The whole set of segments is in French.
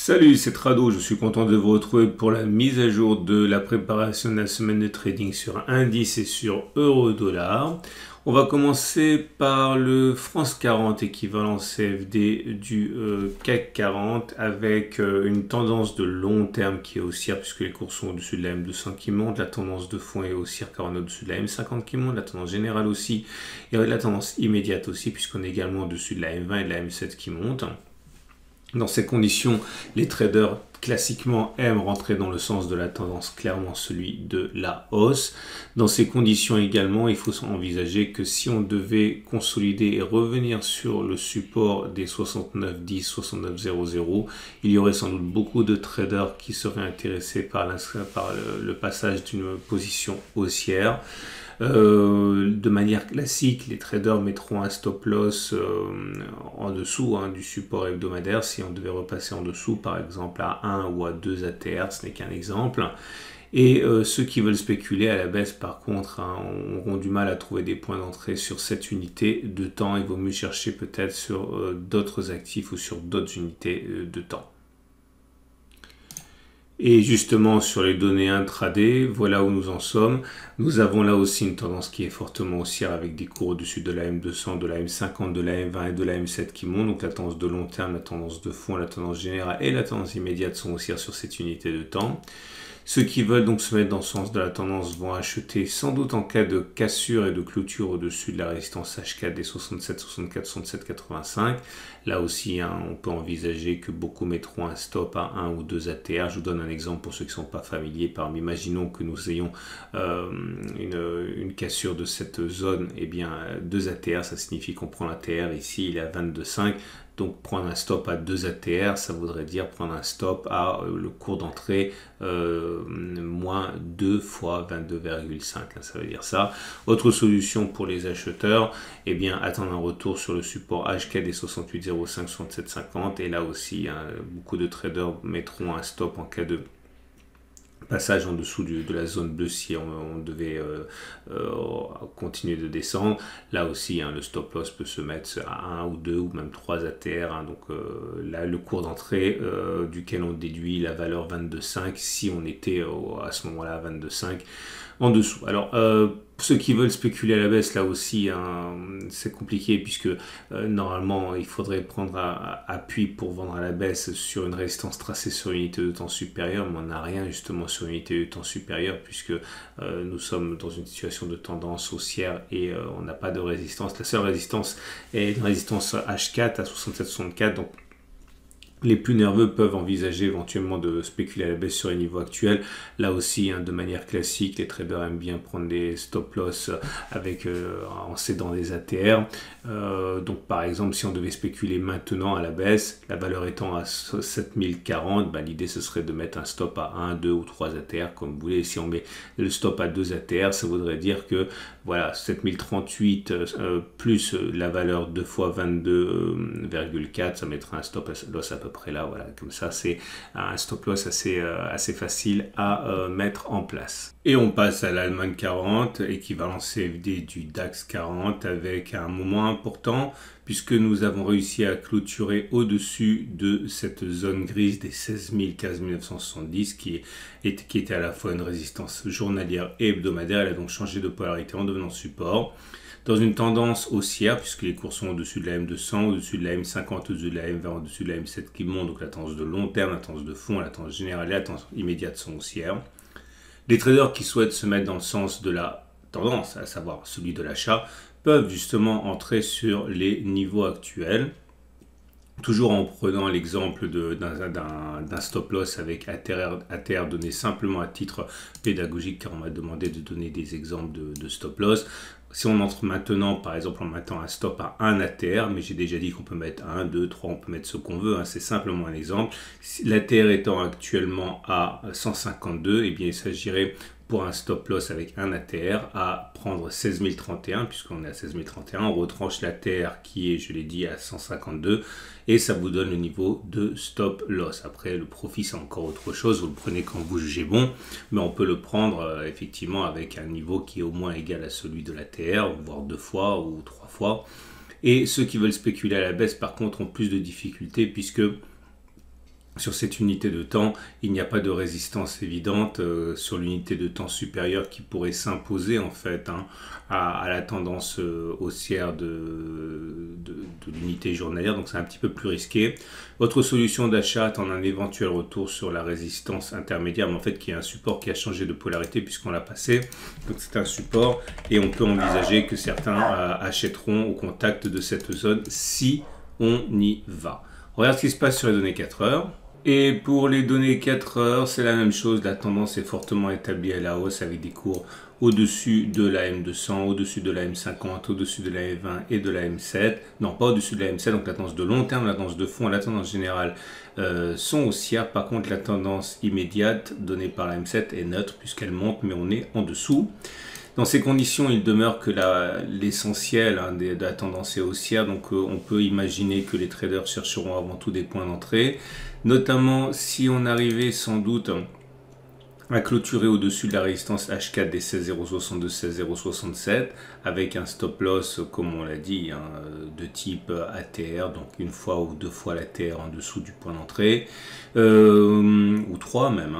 Salut, c'est Trado, je suis content de vous retrouver pour la mise à jour de la préparation de la semaine de trading sur indice et sur euro-dollar. On va commencer par le France 40 équivalent CFD du CAC 40 avec une tendance de long terme qui est haussière puisque les cours sont au-dessus de la M200 qui monte, la tendance de fond est haussière car on est au-dessus de la M50 qui monte, la tendance générale aussi et la tendance immédiate aussi puisqu'on est également au-dessus de la M20 et de la M7 qui monte. Dans ces conditions, les traders classiquement aiment rentrer dans le sens de la tendance, clairement celui de la hausse. Dans ces conditions également, il faut envisager que si on devait consolider et revenir sur le support des 69,10, 69,00, il y aurait sans doute beaucoup de traders qui seraient intéressés par le passage d'une position haussière. De manière classique, les traders mettront un stop loss en dessous du support hebdomadaire si on devait repasser en dessous, par exemple à 1 ou à 2 ATR, ce n'est qu'un exemple. Et ceux qui veulent spéculer à la baisse, par contre, auront du mal à trouver des points d'entrée sur cette unité de temps. Il vaut mieux chercher peut-être sur d'autres actifs ou sur d'autres unités de temps. Et justement sur les données intraday, voilà où nous en sommes. Nous avons là aussi une tendance qui est fortement haussière avec des cours au-dessus de la M200, de la M50, de la M20 et de la M7 qui montent. Donc la tendance de long terme, la tendance de fond, la tendance générale et la tendance immédiate sont haussières sur cette unité de temps. Ceux qui veulent donc se mettre dans le sens de la tendance vont acheter sans doute en cas de cassure et de clôture au-dessus de la résistance H4 des 67, 64, 67, 85. Là aussi, on peut envisager que beaucoup mettront un stop à 1 ou 2 ATR. Je vous donne un exemple pour ceux qui ne sont pas familiers. Imaginons que nous ayons une cassure de cette zone. Eh bien, 2 ATR, ça signifie qu'on prend l'ATR ici, il est à 22,5. Donc prendre un stop à 2 ATR, ça voudrait dire prendre un stop à le cours d'entrée moins 2 fois 22,5. Ça veut dire ça. Autre solution pour les acheteurs, eh bien attendre un retour sur le support H4 des 68,05, 67,50. Et là aussi, beaucoup de traders mettront un stop en cas de passage en dessous de la zone bleue si on devait continuer de descendre. Là aussi, le stop loss peut se mettre à 1 ou 2 ou même 3 ATR. Donc là, le cours d'entrée duquel on déduit la valeur 22,5 si on était à ce moment-là à 22,5 en dessous. Alors, ceux qui veulent spéculer à la baisse, là aussi, c'est compliqué puisque normalement, il faudrait prendre appui pour vendre à la baisse sur une résistance tracée sur une unité de temps supérieure, mais on n'a rien justement sur une unité de temps supérieure puisque nous sommes dans une situation de tendance haussière et on n'a pas de résistance. La seule résistance est une résistance H4 à 67,64. Donc, les plus nerveux peuvent envisager éventuellement de spéculer à la baisse sur les niveaux actuels. Là aussi, de manière classique, les traders aiment bien prendre des stop loss en cédant des ATR. Donc par exemple, si on devait spéculer maintenant à la baisse, la valeur étant à 7040, l'idée ce serait de mettre un stop à 1, 2 ou 3 ATR comme vous voulez. Si on met le stop à 2 ATR, ça voudrait dire que voilà, 7038 plus la valeur 2 fois 22,4, ça mettra un stop loss à peu près là. Voilà, comme ça, c'est un stop loss assez facile à mettre en place. Et on passe à l'Allemagne 40, équivalent CFD du DAX 40, avec un moment important, puisque nous avons réussi à clôturer au-dessus de cette zone grise des 16 000, 15 970, qui était à la fois une résistance journalière et hebdomadaire. Elle a donc changé de polarité en devenant support. Dans une tendance haussière, puisque les cours sont au-dessus de la M200, au-dessus de la M50, au-dessus de la M20, au-dessus de la M7 qui monte, donc la tendance de long terme, la tendance de fond, la tendance générale et la tendance immédiate sont haussières. Les traders qui souhaitent se mettre dans le sens de la tendance, à savoir celui de l'achat, peuvent justement entrer sur les niveaux actuels. Toujours en prenant l'exemple d'un stop loss avec ATR donné simplement à titre pédagogique, car on m'a demandé de donner des exemples de stop loss. Si on entre maintenant, par exemple, en mettant un stop à 1 ATR, mais j'ai déjà dit qu'on peut mettre 1, 2, 3, on peut mettre ce qu'on veut, c'est simplement un exemple. L'ATR étant actuellement à 152, eh bien, il s'agirait pour un stop loss avec un ATR à prendre 16 031, puisqu'on est à 16 031, on retranche l'ATR qui est, je l'ai dit, à 152, et ça vous donne le niveau de stop loss. Après, le profit, c'est encore autre chose, vous le prenez quand vous jugez bon, mais on peut le prendre effectivement avec un niveau qui est au moins égal à celui de l'ATR, voire 2 fois ou 3 fois. Et ceux qui veulent spéculer à la baisse, par contre, ont plus de difficultés, puisque Sur cette unité de temps, il n'y a pas de résistance évidente sur l'unité de temps supérieure qui pourrait s'imposer en fait à la tendance haussière de l'unité journalière, donc c'est un petit peu plus risqué. Votre solution d'achat attend un éventuel retour sur la résistance intermédiaire, mais en fait qui est un support qui a changé de polarité puisqu'on l'a passé, donc c'est un support et on peut envisager que certains achèteront au contact de cette zone si on y va. On regarde ce qui se passe sur les données 4 heures. Et pour les données 4 heures, c'est la même chose. La tendance est fortement établie à la hausse avec des cours au-dessus de la M200, au-dessus de la M50, au-dessus de la M20 et de la M7. Non, pas au-dessus de la M7, donc la tendance de long terme, la tendance de fond, la tendance générale sont haussières. Par contre, la tendance immédiate donnée par la M7 est neutre puisqu'elle monte, mais on est en dessous. Dans ces conditions, il demeure que l'essentiel de la tendance est haussière, donc on peut imaginer que les traders chercheront avant tout des points d'entrée, notamment si on arrivait sans doute à clôturer au-dessus de la résistance H4 des 16,062, 16,067 avec un stop loss, comme on l'a dit, de type ATR, donc une fois ou deux fois l'ATR en dessous du point d'entrée, ou trois même.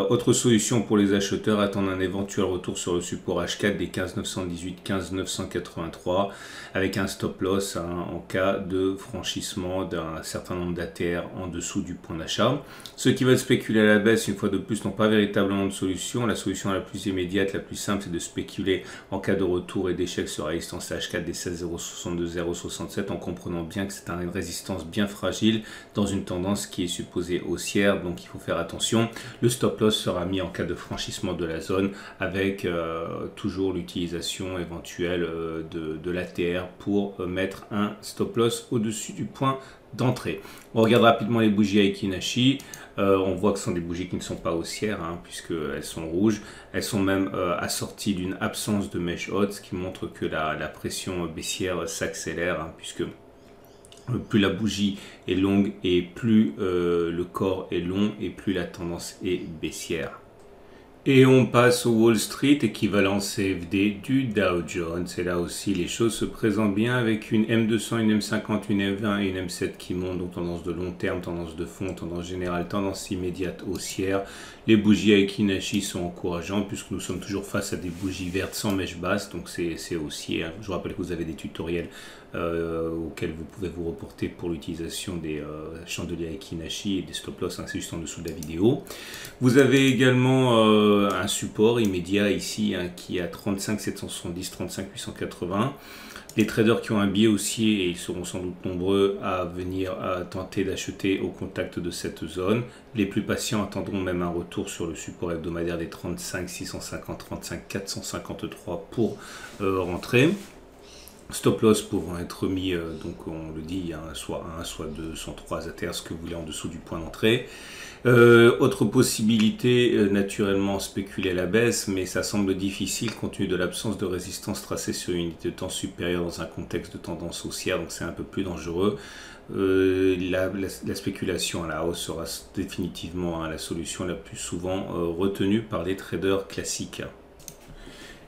Autre solution pour les acheteurs, attendre un éventuel retour sur le support H4 des 15,918, 15,983 avec un stop loss en cas de franchissement d'un certain nombre d'ATR en dessous du point d'achat. Ceux qui veulent spéculer à la baisse, une fois de plus, n'ont pas véritablement de solution. La solution la plus immédiate, la plus simple, c'est de spéculer en cas de retour et d'échec sur la résistance H4 des 16,062, 0,67 en comprenant bien que c'est une résistance bien fragile dans une tendance qui est supposée haussière, donc il faut faire attention. Le stop loss sera mis en cas de franchissement de la zone avec toujours l'utilisation éventuelle de l'ATR pour mettre un stop loss au-dessus du point d'entrée. On regarde rapidement les bougies Aiki Nashi. On voit que ce sont des bougies qui ne sont pas haussières puisqu'elles sont rouges. Elles sont même assorties d'une absence de mèche haute, ce qui montre que la pression baissière s'accélère puisque plus la bougie est longue et plus le corps est long et plus la tendance est baissière. Et on passe au Wall Street, équivalent CFD du Dow Jones. Et là aussi, les choses se présentent bien avec une M200, une M50, une M20 et une M7 qui montent. Donc tendance de long terme, tendance de fond, tendance générale, tendance immédiate haussière. Les bougies Aiki Nashi sont encourageantes puisque nous sommes toujours face à des bougies vertes sans mèche basse. Donc c'est haussier. Je vous rappelle que vous avez des tutoriels auxquels vous pouvez vous reporter pour l'utilisation des chandeliers Aiki Nashi et des stop loss, c'est juste en dessous de la vidéo. Vous avez également un support immédiat ici qui est à 35 770, 35 880. Les traders qui ont un biais haussier, et ils seront sans doute nombreux à venir tenter d'acheter au contact de cette zone. Les plus patients attendront même un retour sur le support hebdomadaire des 35 650, 35 453 pour rentrer. Stop loss pouvant être mis, donc on le dit, soit 1, soit 2, soit 3 ATR, ce que vous voulez en dessous du point d'entrée. Autre possibilité, naturellement spéculer à la baisse, mais ça semble difficile compte tenu de l'absence de résistance tracée sur une unité de temps supérieure dans un contexte de tendance haussière, donc c'est un peu plus dangereux. La spéculation à la hausse sera définitivement la solution la plus souvent retenue par les traders classiques.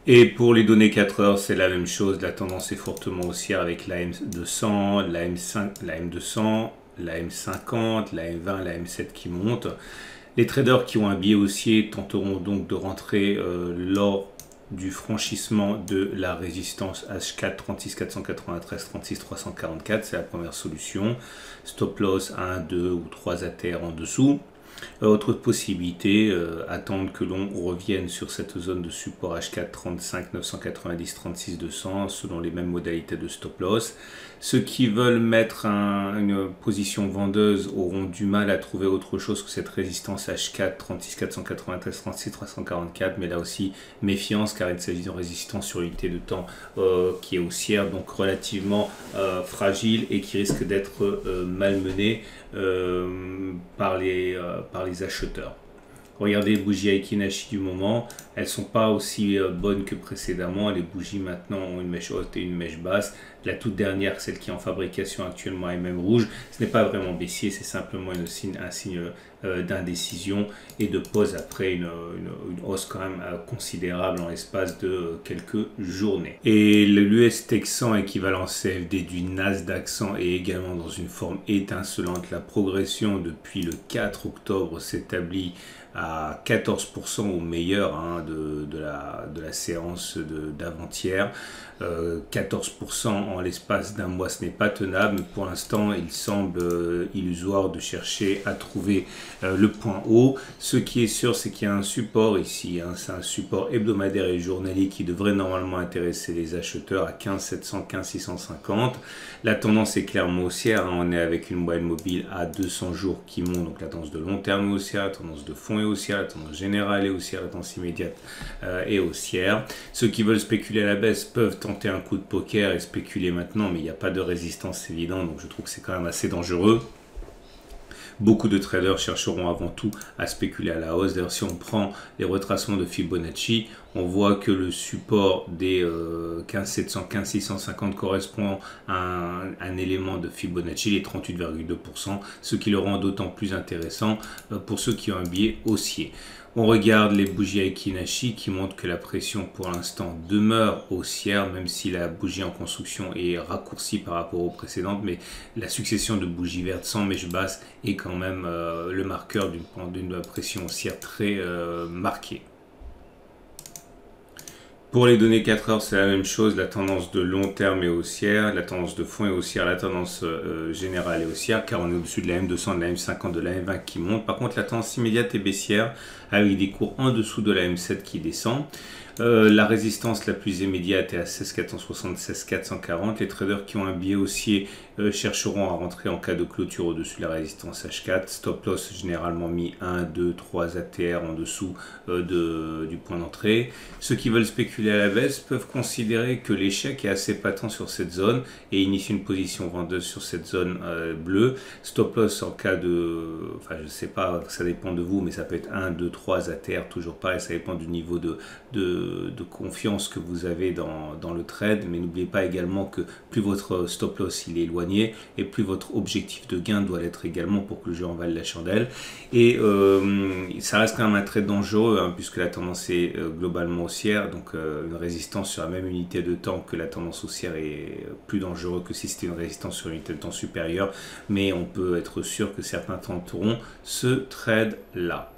Et pour les données 4 heures, c'est la même chose. La tendance est fortement haussière avec la M200, la M200, la M50, la M20, la M7 qui montent. Les traders qui ont un biais haussier tenteront donc de rentrer lors du franchissement de la résistance H4 36 493, 36 344. C'est la première solution. Stop loss 1, 2 ou 3 ATR en dessous. Autre possibilité, attendre que l'on revienne sur cette zone de support H4 35 990 36 200 selon les mêmes modalités de stop loss. Ceux qui veulent mettre une position vendeuse auront du mal à trouver autre chose que cette résistance H4 36 493 36 344, mais là aussi méfiance car il s'agit d'une résistance sur unité de temps qui est haussière, donc relativement fragile et qui risque d'être malmenée par les acheteurs. Regardez les bougies Aiki Nashi du moment, elles ne sont pas aussi bonnes que précédemment. Les bougies maintenant ont une mèche haute et une mèche basse. La toute dernière, celle qui est en fabrication actuellement, est même rouge. Ce n'est pas vraiment baissier, c'est simplement un signe d'indécision et de pause après une hausse quand même considérable en l'espace de quelques journées. Et l'US Texan équivalent CFD du Nasdaq 100 est également dans une forme étincelante. La progression depuis le 4 octobre s'établit à 14% au meilleur de la séance d'avant-hier. 14% en l'espace d'un mois, ce n'est pas tenable, mais pour l'instant il semble illusoire de chercher à trouver le point haut. Ce qui est sûr, c'est qu'il y a un support ici, c'est un support hebdomadaire et journalier qui devrait normalement intéresser les acheteurs à 15 700, 15 650. La tendance est clairement haussière, on est avec une moyenne mobile à 200 jours qui monte, donc la tendance de long terme est haussière, la tendance de fond est haussière, la tendance générale est haussière, la tendance immédiate est haussière. Ceux qui veulent spéculer à la baisse peuvent tenter un coup de poker et spéculer maintenant, mais il n'y a pas de résistance évidente, donc je trouve que c'est quand même assez dangereux. Beaucoup de traders chercheront avant tout à spéculer à la hausse. D'ailleurs, si on prend les retracements de Fibonacci, on voit que le support des 15 700, 15 650 correspond à un élément de Fibonacci, les 38,2%, ce qui le rend d'autant plus intéressant pour ceux qui ont un biais haussier. On regarde les bougies Aiki-Nashi qui montrent que la pression pour l'instant demeure haussière, même si la bougie en construction est raccourcie par rapport aux précédentes, mais la succession de bougies vertes sans mèche basse est quand même le marqueur d'une pression haussière très marquée. Pour les données 4 heures, c'est la même chose. La tendance de long terme est haussière, la tendance de fond est haussière, la tendance générale est haussière, car on est au-dessus de la M200, de la M50, de la M20 qui monte. Par contre, la tendance immédiate est baissière, avec des cours en dessous de la M7 qui descend. La résistance la plus immédiate est à 16 460, 16 440. Les traders qui ont un biais haussier chercheront à rentrer en cas de clôture au-dessus de la résistance H4. Stop loss généralement mis 1, 2, 3 ATR en dessous du point d'entrée. Ceux qui veulent spéculer à la baisse peuvent considérer que l'échec est assez patent sur cette zone et initier une position vendeuse sur cette zone bleue. Stop loss en cas de... Enfin, je ne sais pas, ça dépend de vous, mais ça peut être 1, 2, 3 ATR, toujours pareil, ça dépend du niveau de confiance que vous avez dans le trade, mais n'oubliez pas également que plus votre stop loss il est éloigné et plus votre objectif de gain doit l'être également pour que le jeu en vale la chandelle. Et ça reste quand même un trade dangereux puisque la tendance est globalement haussière, donc une résistance sur la même unité de temps que la tendance haussière est plus dangereux que si c'était une résistance sur une unité de temps supérieure, mais on peut être sûr que certains tenteront ce trade là.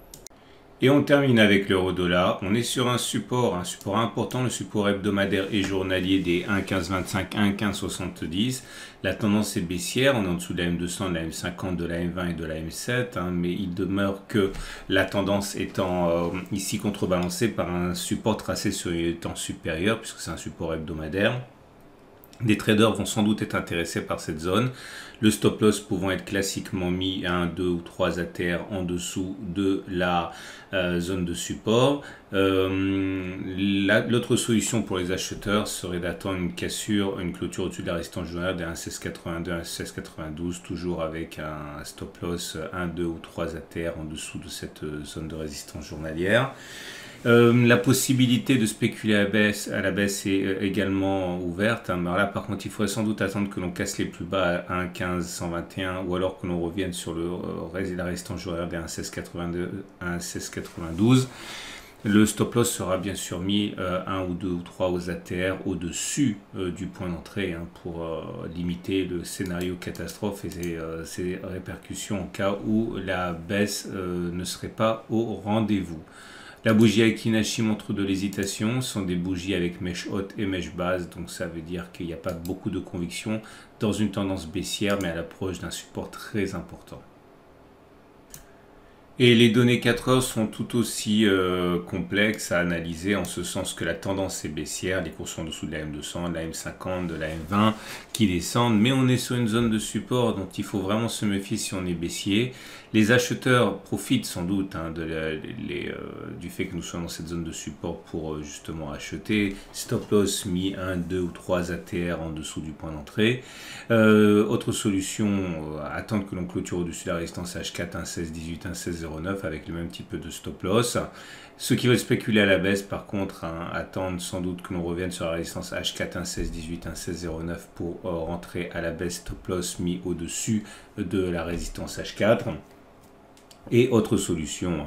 Et on termine avec l'euro-dollar. On est sur un support important, le support hebdomadaire et journalier des 1,1525, 1,1570. La tendance est baissière, on est en dessous de la M200, de la M50, de la M20 et de la M7, mais il demeure que la tendance étant ici contrebalancée par un support tracé sur les temps supérieurs, puisque c'est un support hebdomadaire. Des traders vont sans doute être intéressés par cette zone. Le stop loss pouvant être classiquement mis à 1, 2 ou 3 ATR en dessous de la zone de support. L'autre solution pour les acheteurs serait d'attendre une cassure, une clôture au-dessus de la résistance journalière des 1,1682, 1,1692, toujours avec un stop loss 1, 2 ou 3 ATR en dessous de cette zone de résistance journalière. La possibilité de spéculer à la baisse est également ouverte. Alors là, par contre, il faudrait sans doute attendre que l'on casse les plus bas à 1,15-121 ou alors que l'on revienne sur la résistance journalière des 1,1682, 1,1692. Le stop loss sera bien sûr mis 1 ou 2 ou 3 aux ATR au-dessus du point d'entrée pour limiter le scénario catastrophe et ses répercussions en cas où la baisse ne serait pas au rendez-vous. La bougie Aiki-Nashi montre de l'hésitation, ce sont des bougies avec mèche haute et mèche basse, donc ça veut dire qu'il n'y a pas beaucoup de conviction dans une tendance baissière, mais à l'approche d'un support très important. Et les données 4 heures sont tout aussi complexes à analyser en ce sens que la tendance est baissière, les cours sont en dessous de la M200, de la M50, de la M20 qui descendent, mais on est sur une zone de support dont il faut vraiment se méfier si on est baissier. Les acheteurs profitent sans doute du fait que nous soyons dans cette zone de support pour justement acheter. Stop loss mis 1, 2 ou 3 ATR en dessous du point d'entrée. Autre solution, attendre que l'on clôture au-dessus de la résistance H4, 1,1618, 16,09 avec le même type de stop loss. Ceux qui veulent spéculer à la baisse, par contre, attendent sans doute que l'on revienne sur la résistance H4, 1,16,18, 1,16,09 pour rentrer à la baisse stop loss mis au-dessus de la résistance H4. Et autre solution,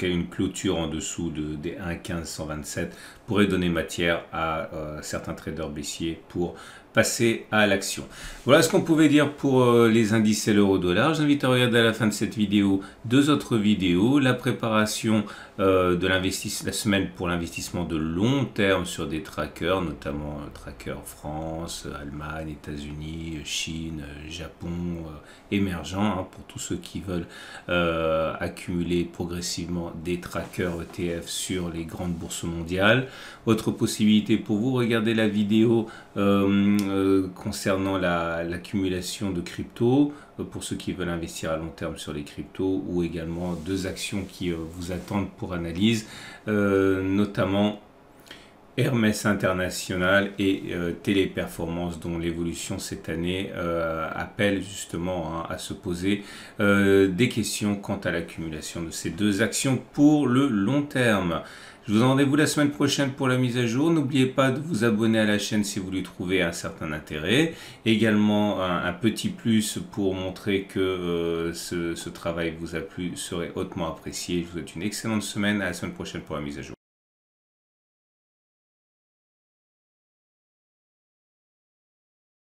une clôture en dessous des 1,15,127 pourrait donner matière à certains traders baissiers pour passer à l'action. Voilà ce qu'on pouvait dire pour les indices et l'euro-dollar. J'invite à regarder à la fin de cette vidéo deux autres vidéos. La préparation de la semaine pour l'investissement de long terme sur des trackers, notamment tracker France, Allemagne, États-Unis, Chine, Japon, émergents, pour tous ceux qui veulent accumuler progressivement des trackers ETF sur les grandes bourses mondiales. Autre possibilité pour vous, regardez la vidéo concernant l'accumulation de crypto pour ceux qui veulent investir à long terme sur les cryptos, ou également deux actions qui vous attendent pour analyse, notamment Hermès International et Téléperformance, dont l'évolution cette année appelle justement à se poser des questions quant à l'accumulation de ces deux actions pour le long terme. Je vous donne rendez-vous la semaine prochaine pour la mise à jour. N'oubliez pas de vous abonner à la chaîne si vous lui trouvez un certain intérêt. Également, un petit plus pour montrer que ce travail vous a plu serait hautement apprécié. Je vous souhaite une excellente semaine. À la semaine prochaine pour la mise à jour.